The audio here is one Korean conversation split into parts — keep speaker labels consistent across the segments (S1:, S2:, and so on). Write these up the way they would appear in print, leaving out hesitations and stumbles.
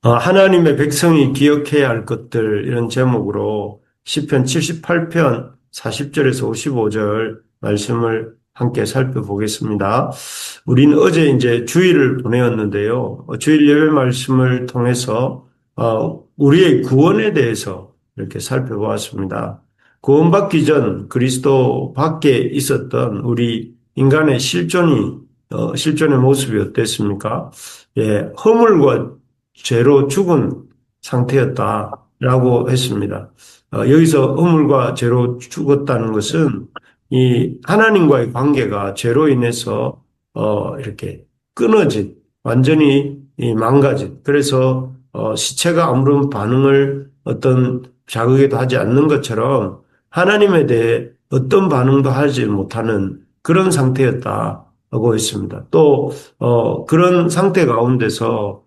S1: 하나님의 백성이 기억해야 할 것들 이런 제목으로 시편 78편 40절에서 55절 말씀을 함께 살펴보겠습니다. 우리는 어제 이제 주일을 보내었는데요. 주일 예배 말씀을 통해서 우리의 구원에 대해서 이렇게 살펴보았습니다. 구원받기 전 그리스도 밖에 있었던 우리 인간의 실존의 모습이 어땠습니까? 예, 허물과 죄로 죽은 상태였다라고 했습니다. 여기서 허물과 죄로 죽었다는 것은 이 하나님과의 관계가 죄로 인해서 이렇게 끊어진, 완전히 이 망가진, 그래서 시체가 아무런 반응을 어떤 자극에도 하지 않는 것처럼 하나님에 대해 어떤 반응도 하지 못하는 그런 상태였다고 했습니다. 또 그런 상태 가운데서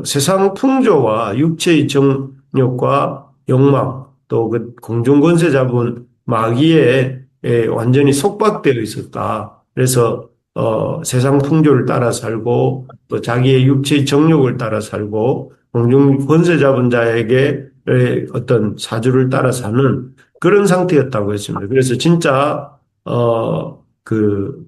S1: 세상 풍조와 육체의 정욕과 욕망, 또 그 공중 권세 잡은 마귀에 완전히 속박되어 있었다. 그래서 세상 풍조를 따라 살고 또 자기의 육체의 정욕을 따라 살고 공중 권세 잡은 자에게 어떤 사주를 따라 사는 그런 상태였다고 했습니다. 그래서 진짜 그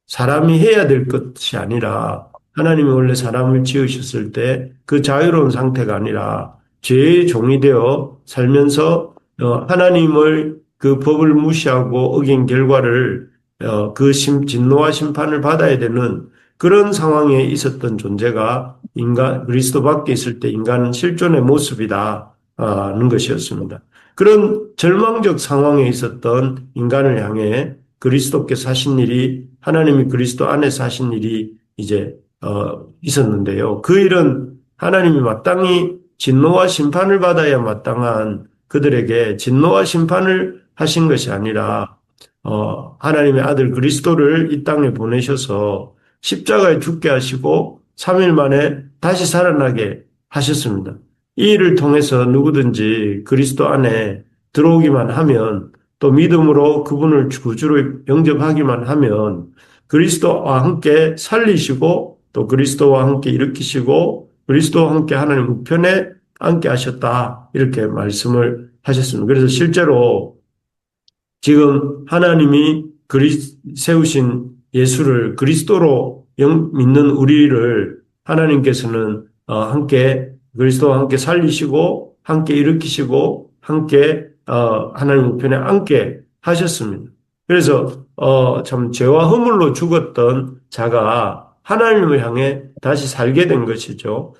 S1: 사람이 해야 될 것이 아니라 하나님이 원래 사람을 지으셨을 때 그 자유로운 상태가 아니라 죄의 종이 되어 살면서 하나님을 그 법을 무시하고 어긴 결과를 진노와 심판을 받아야 되는 그런 상황에 있었던 존재가 그리스도 밖에 있을 때 인간은 실존의 모습이다는 것이었습니다. 그런 절망적 상황에 있었던 인간을 향해 그리스도께서 하신 일이 하나님이 그리스도 안에서 하신 일이 이제 있었는데요. 그 일은 하나님이 마땅히 진노와 심판을 받아야 마땅한 그들에게 진노와 심판을 하신 것이 아니라 하나님의 아들 그리스도를 이 땅에 보내셔서 십자가에 죽게 하시고 3일 만에 다시 살아나게 하셨습니다. 이 일을 통해서 누구든지 그리스도 안에 들어오기만 하면 또 믿음으로 그분을 구주로 영접하기만 하면 그리스도와 함께 살리시고 또 그리스도와 함께 일으키시고 그리스도와 함께 하나님 우편에 앉게 하셨다. 이렇게 말씀을 하셨습니다. 그래서 실제로 지금 하나님이 세우신 예수를 그리스도로 믿는 우리를 하나님께서는 함께 그리스도와 함께 살리시고 함께 일으키시고 함께 하나님 우편에 앉게 하셨습니다. 그래서 참 죄와 허물로 죽었던 자가 하나님을 향해 다시 살게 된 것이죠.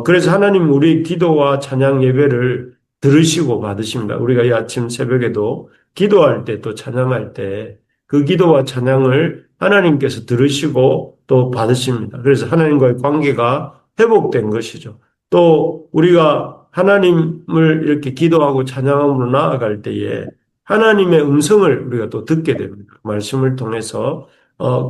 S1: 그래서 하나님 우리 기도와 찬양 예배를 들으시고 받으십니다. 우리가 이 아침 새벽에도 기도할 때 또 찬양할 때 그 기도와 찬양을 하나님께서 들으시고 또 받으십니다. 그래서 하나님과의 관계가 회복된 것이죠. 또 우리가 하나님을 이렇게 기도하고 찬양함으로 나아갈 때에 하나님의 음성을 우리가 또 듣게 됩니다. 말씀을 통해서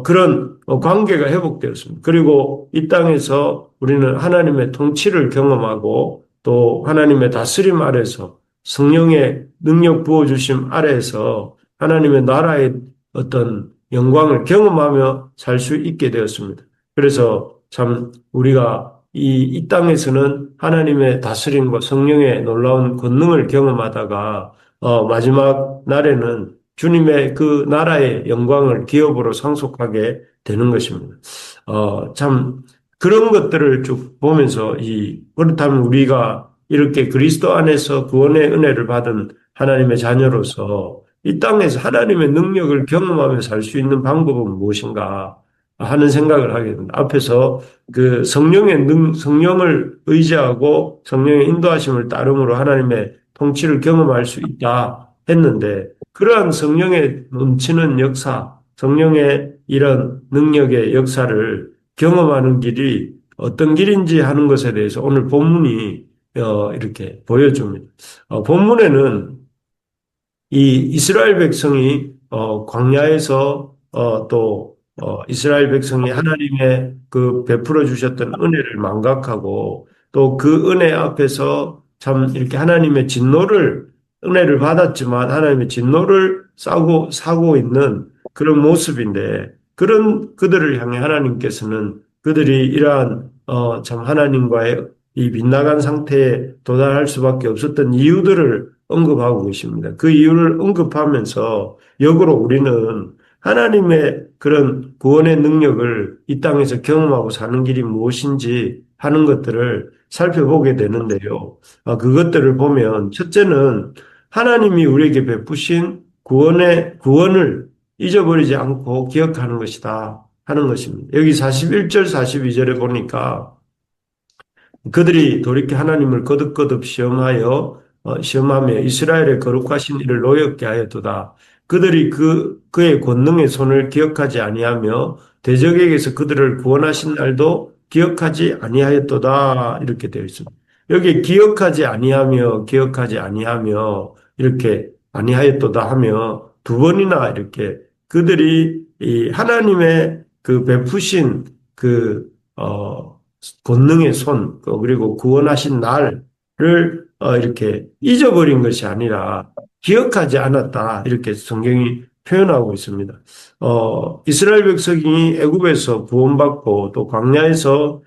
S1: 그런 관계가 회복되었습니다. 그리고 이 땅에서 우리는 하나님의 통치를 경험하고 또 하나님의 다스림 아래서 성령의 능력 부어주심 아래에서 하나님의 나라의 어떤 영광을 경험하며 살 수 있게 되었습니다. 그래서 참 우리가 이 땅에서는 하나님의 다스림과 성령의 놀라운 권능을 경험하다가 마지막 날에는 주님의 그 나라의 영광을 기업으로 상속하게 되는 것입니다. 참 그런 것들을 쭉 보면서 그렇다면 우리가 이렇게 그리스도 안에서 구원의 은혜를 받은 하나님의 자녀로서 이 땅에서 하나님의 능력을 경험하며 살 수 있는 방법은 무엇인가 하는 생각을 하게 됩니다. 앞에서 그 성령을 의지하고 성령의 인도하심을 따름으로 하나님의 통치를 경험할 수 있다 했는데 그러한 성령의 넘치는 역사, 성령의 이런 능력의 역사를 경험하는 길이 어떤 길인지 하는 것에 대해서 오늘 본문이 이렇게 보여줍니다. 본문에는 이 이스라엘 백성이 광야에서 또 이스라엘 백성이 하나님의 그 베풀어 주셨던 은혜를 망각하고 또 그 은혜 앞에서 참 이렇게 하나님의 은혜를 받았지만 하나님의 진노를 사고 있는 그런 모습인데 그런 그들을 향해 하나님께서는 그들이 이러한 참 하나님과의 이 빗나간 상태에 도달할 수밖에 없었던 이유들을 언급하고 계십니다. 그 이유를 언급하면서 역으로 우리는 하나님의 그런 구원의 능력을 이 땅에서 경험하고 사는 길이 무엇인지 하는 것들을 살펴보게 되는데요. 그것들을 보면 첫째는 하나님이 우리에게 베푸신 구원을 잊어버리지 않고 기억하는 것이다 하는 것입니다. 여기 41절, 42절에 보니까 그들이 돌이켜 하나님을 거듭거듭 시험하며 이스라엘의 거룩하신 이를 노엽게 하였도다. 그들이 그의 권능의 손을 기억하지 아니하며 대적에게서 그들을 구원하신 날도 기억하지 아니하였도다. 이렇게 되어 있습니다. 여기 기억하지 아니하며 이렇게 아니하였도다 하며 두 번이나 이렇게 그들이 이 하나님의 그 베푸신 그 권능의 손, 그리고 구원하신 날을 이렇게 잊어버린 것이 아니라 기억하지 않았다. 이렇게 성경이 표현하고 있습니다. 이스라엘 백성이 애굽에서 구원받고 또 광야에서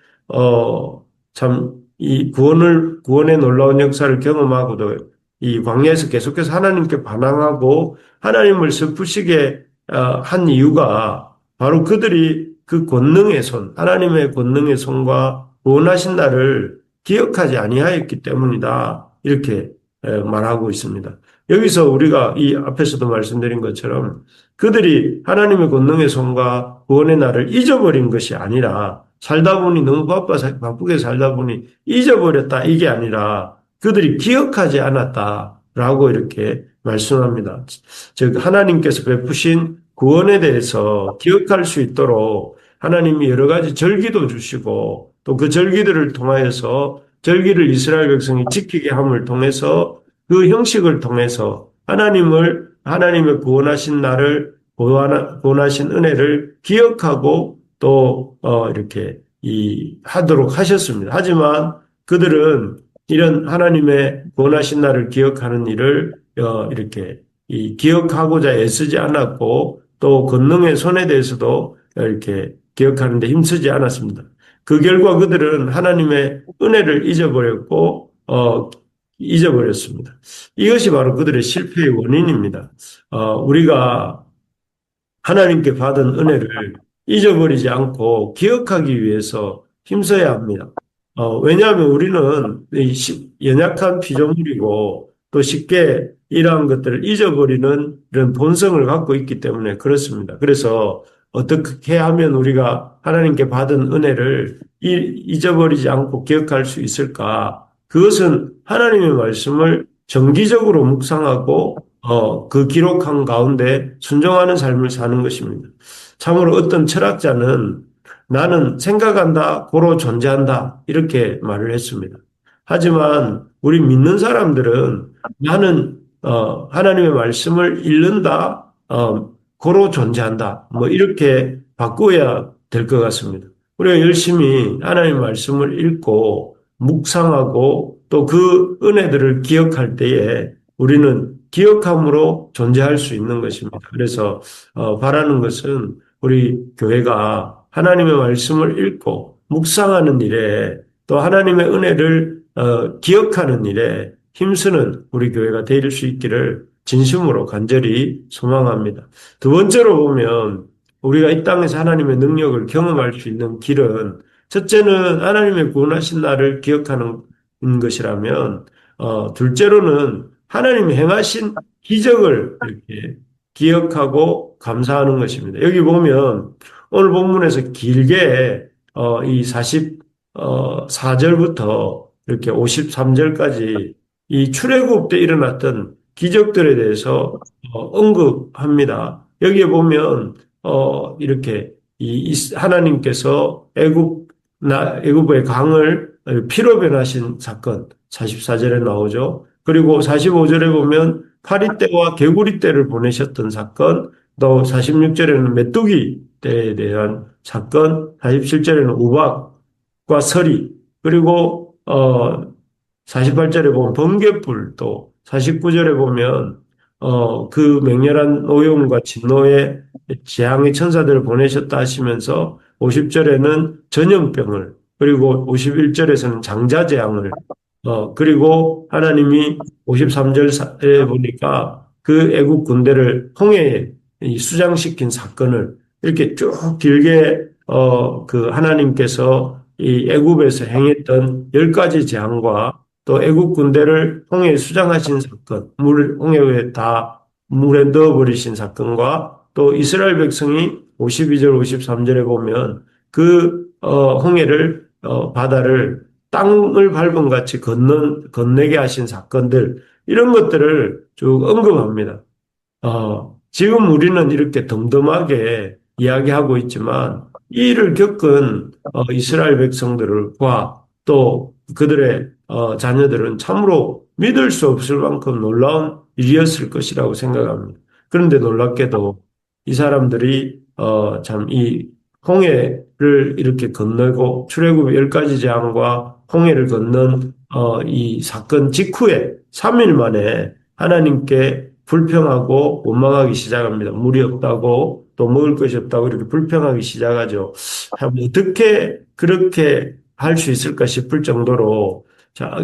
S1: 참 이 구원의 놀라운 역사를 경험하고도 이 광야에서 계속해서 하나님께 반항하고 하나님을 슬프시게 한 이유가 바로 그들이 그 권능의 손, 하나님의 권능의 손과 구원하신 날을 기억하지 아니하였기 때문이다. 이렇게 말하고 있습니다. 여기서 우리가 이 앞에서도 말씀드린 것처럼 그들이 하나님의 권능의 손과 구원의 날을 잊어버린 것이 아니라 살다 보니 너무 바쁘게 살다 보니 잊어버렸다. 이게 아니라 그들이 기억하지 않았다라고 이렇게 말씀합니다. 즉 하나님께서 베푸신 구원에 대해서 기억할 수 있도록 하나님이 여러 가지 절기도 주시고 또 그 절기들을 통하여서 절기를 이스라엘 백성이 지키게 함을 통해서 그 형식을 통해서 하나님의 구원하신 날을 구원하신 은혜를 기억하고 또 이렇게 하도록 하셨습니다. 하지만 그들은 이런 하나님의 구원하신 날을 기억하는 일을 이렇게 기억하고자 애쓰지 않았고 또 권능의 손에 대해서도 이렇게 기억하는데 힘쓰지 않았습니다. 그 결과 그들은 하나님의 은혜를 잊어버렸습니다. 이것이 바로 그들의 실패의 원인입니다. 우리가 하나님께 받은 은혜를 잊어버리지 않고 기억하기 위해서 힘써야 합니다. 왜냐하면 우리는 연약한 피조물이고 또 쉽게 이러한 것들을 잊어버리는 이런 본성을 갖고 있기 때문에 그렇습니다. 그래서 어떻게 하면 우리가 하나님께 받은 은혜를 잊어버리지 않고 기억할 수 있을까? 그것은 하나님의 말씀을 정기적으로 묵상하고 그 기록한 가운데 순종하는 삶을 사는 것입니다. 참으로 어떤 철학자는 나는 생각한다, 고로 존재한다 이렇게 말을 했습니다. 하지만 우리 믿는 사람들은 나는 하나님의 말씀을 읽는다, 고로 존재한다. 뭐 이렇게 바꾸어야 될 것 같습니다. 우리가 열심히 하나님의 말씀을 읽고 묵상하고 또 그 은혜들을 기억할 때에 우리는 기억함으로 존재할 수 있는 것입니다. 그래서 바라는 것은 우리 교회가 하나님의 말씀을 읽고 묵상하는 일에 또 하나님의 은혜를 기억하는 일에 힘쓰는 우리 교회가 될 수 있기를 진심으로 간절히 소망합니다. 두 번째로 보면 우리가 이 땅에서 하나님의 능력을 경험할 수 있는 길은 첫째는 하나님의 구원하신 날을 기억하는 것이라면 둘째로는 하나님이 행하신 기적을 이렇게 기억하고 감사하는 것입니다. 여기 보면 오늘 본문에서 길게 이 44절부터 이렇게 53절까지 이 출애굽 때 일어났던 기적들에 대해서 언급합니다. 여기에 보면 이렇게 하나님께서 애굽의 강을 피로 변하신 사건 44절에 나오죠. 그리고 45절에 보면 파리떼와 개구리떼를 보내셨던 사건, 또 46절에는 메뚜기 떼에 대한 사건, 47절에는 우박과 서리, 그리고 48절에 보면 번갯불, 또 49절에 보면 그 맹렬한 오용과 진노의 재앙의 천사들을 보내셨다 하시면서 50절에는 전염병을 그리고 51절에서는 장자 재앙을, 그리고 하나님이 53절에 보니까 그 애국 군대를 홍해에 이 수장시킨 사건을 이렇게 쭉 길게, 그 하나님께서 이 애굽에서 행했던 10가지 재앙과 또 애국 군대를 홍해에 수장하신 사건, 홍해에 다 물에 넣어버리신 사건과 또 이스라엘 백성이 52절, 53절에 보면 그 홍해를, 바다를 땅을 밟은 같이 건너게 하신 사건들, 이런 것들을 쭉 언급합니다. 지금 우리는 이렇게 덤덤하게 이야기하고 있지만 이 일을 겪은 이스라엘 백성들과 또 그들의 자녀들은 참으로 믿을 수 없을 만큼 놀라운 일이었을 것이라고 생각합니다. 그런데 놀랍게도 이 사람들이 참 이 홍해를 이렇게 건너고 출애굽 10가지 재앙과 홍해를 건넌 이 사건 직후에 3일 만에 하나님께 불평하고 원망하기 시작합니다. 물이 없다고 또 먹을 것이 없다고 이렇게 불평하기 시작하죠. 어떻게 그렇게 할 수 있을까 싶을 정도로 자,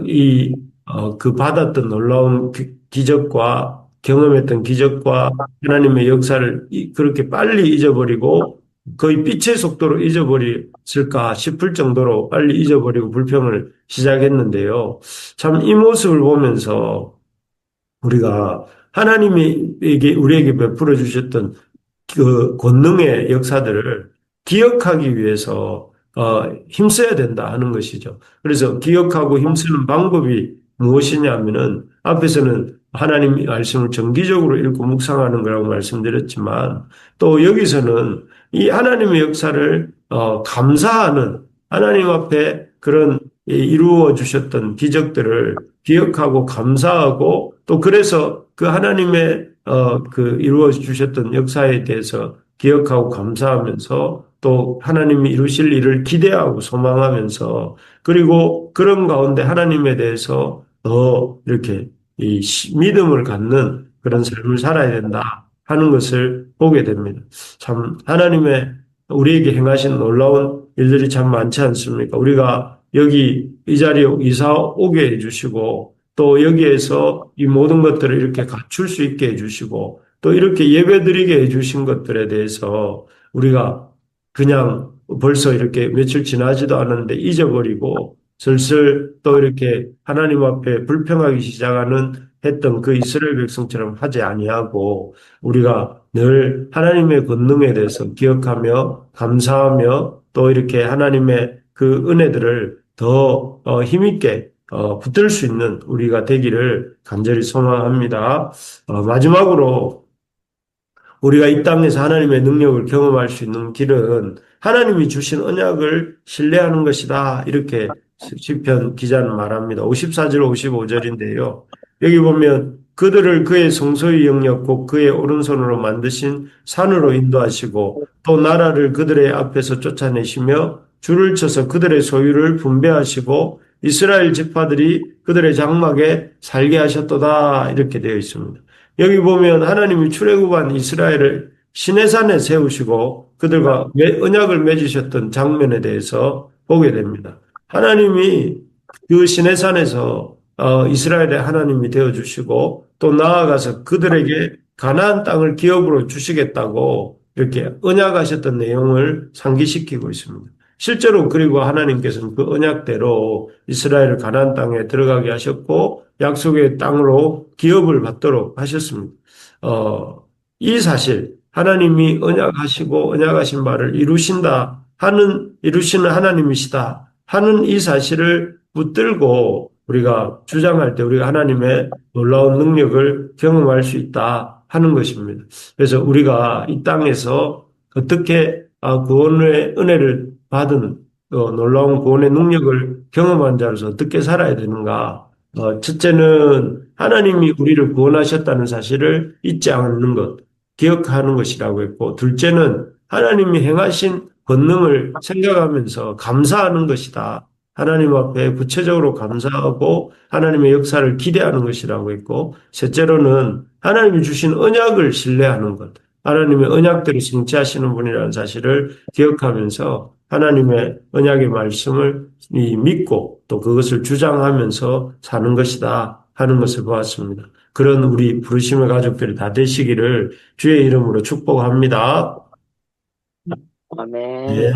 S1: 그 받았던 놀라운 기적과 경험했던 기적과 하나님의 역사를 그렇게 빨리 잊어버리고 거의 빛의 속도로 잊어버렸을까 싶을 정도로 빨리 잊어버리고 불평을 시작했는데요. 참 이 모습을 보면서 우리가 하나님이 우리에게 베풀어 주셨던 그 권능의 역사들을 기억하기 위해서 힘써야 된다 하는 것이죠. 그래서 기억하고 힘쓰는 방법이 무엇이냐면은 앞에서는 하나님 말씀을 정기적으로 읽고 묵상하는 거라고 말씀드렸지만 또 여기서는 이 하나님의 역사를 감사하는 하나님 앞에 그런 이루어 주셨던 기적들을 기억하고 감사하고 또 그래서 그 하나님의 그 이루어 주셨던 역사에 대해서 기억하고 감사하면서 또 하나님이 이루실 일을 기대하고 소망하면서 그리고 그런 가운데 하나님에 대해서 더 이렇게 믿음을 갖는 그런 삶을 살아야 된다 하는 것을 보게 됩니다. 참 하나님의 우리에게 행하신 놀라운 일들이 참 많지 않습니까? 우리가 여기 이 자리에 이사 오게 해주시고 또 여기에서 이 모든 것들을 이렇게 갖출 수 있게 해주시고 또 이렇게 예배드리게 해주신 것들에 대해서 우리가 그냥 벌써 이렇게 며칠 지나지도 않았는데 잊어버리고 슬슬 또 이렇게 하나님 앞에 불평하기 시작하는 했던 그 이스라엘 백성처럼 하지 아니하고 우리가 늘 하나님의 권능에 대해서 기억하며 감사하며 또 이렇게 하나님의 그 은혜들을 더 힘있게 붙들 수 있는 우리가 되기를 간절히 소망합니다. 마지막으로 우리가 이 땅에서 하나님의 능력을 경험할 수 있는 길은 하나님이 주신 언약을 신뢰하는 것이다. 이렇게 시편 기자는 말합니다. 54절, 55절인데요. 여기 보면 그들을 그의 성소의 영역 곧 그의 오른손으로 만드신 산으로 인도하시고 또 나라를 그들의 앞에서 쫓아내시며 줄을 쳐서 그들의 소유를 분배하시고 이스라엘 지파들이 그들의 장막에 살게 하셨도다. 이렇게 되어 있습니다. 여기 보면 하나님이 출애굽한 이스라엘을 시내산에 세우시고 그들과 언약을 맺으셨던 장면에 대해서 보게 됩니다. 하나님이 그 시내산에서 이스라엘의 하나님이 되어주시고 또 나아가서 그들에게 가나안 땅을 기업으로 주시겠다고 이렇게 언약하셨던 내용을 상기시키고 있습니다. 실제로 그리고 하나님께서는 그 언약대로 이스라엘을 가나안 땅에 들어가게 하셨고 약속의 땅으로 기업을 받도록 하셨습니다. 이 사실 하나님이 언약하시고 언약하신 바를 이루시는 하나님이시다 하는 이 사실을 붙들고 우리가 주장할 때 우리가 하나님의 놀라운 능력을 경험할 수 있다 하는 것입니다. 그래서 우리가 이 땅에서 어떻게 구원의 은혜를 받은 놀라운 구원의 능력을 경험한 자로서 어떻게 살아야 되는가? 첫째는 하나님이 우리를 구원하셨다는 사실을 잊지 않는 것, 기억하는 것이라고 했고, 둘째는 하나님이 행하신 권능을 생각하면서 감사하는 것이다. 하나님 앞에 구체적으로 감사하고 하나님의 역사를 기대하는 것이라고 했고, 셋째로는 하나님이 주신 언약을 신뢰하는 것. 하나님의 언약대로 성취하시는 분이라는 사실을 기억하면서 하나님의 언약의 말씀을 믿고 또 그것을 주장하면서 사는 것이다 하는 것을 보았습니다. 그런 우리 부르심의 가족들이 다 되시기를 주의 이름으로 축복합니다.
S2: 아멘.
S1: 네.